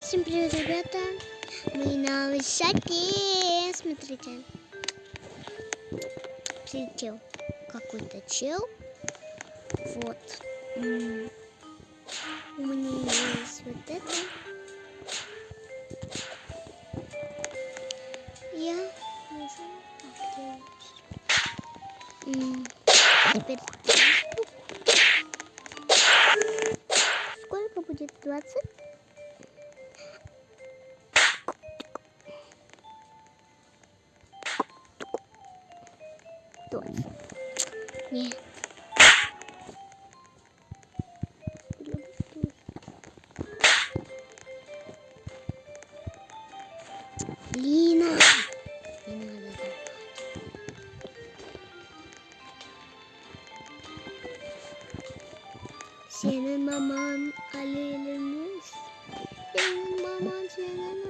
Всем привет, ребята! Мы на высоте. Смотрите. Прилетел какой-то чел. Вот. У меня есть вот это. Я нажму. Теперь 3 штук. Сколько будет? 20? Нет. Лина. Не надо так. Сенен маман алелемес. Сенен маман сенен